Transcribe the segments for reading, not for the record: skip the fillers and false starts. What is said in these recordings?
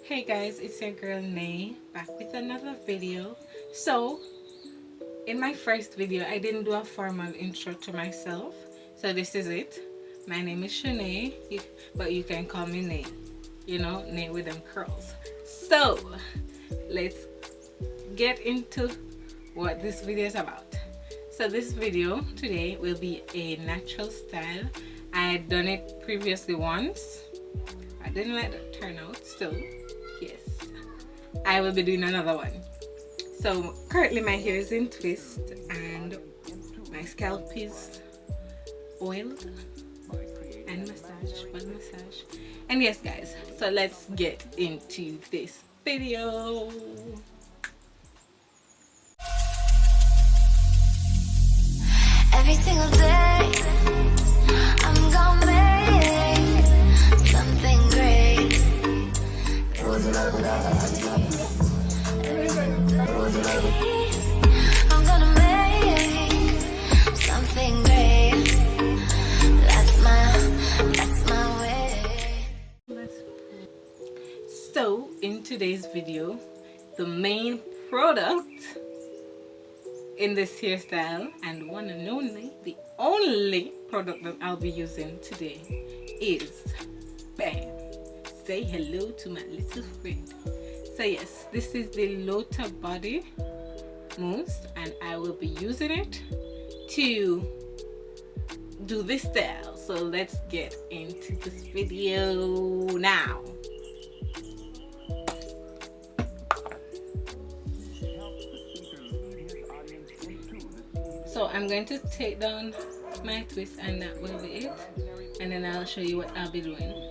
Hey guys, it's your girl Nay back with another video. So in my first video I didn't do a formal intro to myself, so this is it. My name is Shanae, but you can call me Nay, Nay with them curls. So let's get into what this video is about. So this video today will be a natural style. I had done it previously once. I didn't like the turnout. Still, yes, I will be doing another one. So currently my hair is in twist and my scalp is oiled and massage. And yes guys, so let's get into this video. Every single day, I'm gonna make something great. I'm gonna make something great. That's my way. So in today's video, the main product in this hairstyle, and one and only, the only product that I'll be using today is Perm. Say hello to my little friend. So yes, this is the Lotta Body Mousse, and I will be using it to do this style. So let's get into this video now. So I'm going to take down my twist and that will be it, and then I'll show you what I'll be doing.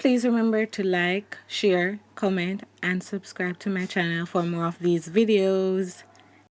Please remember to like, share, comment, and subscribe to my channel for more of these videos.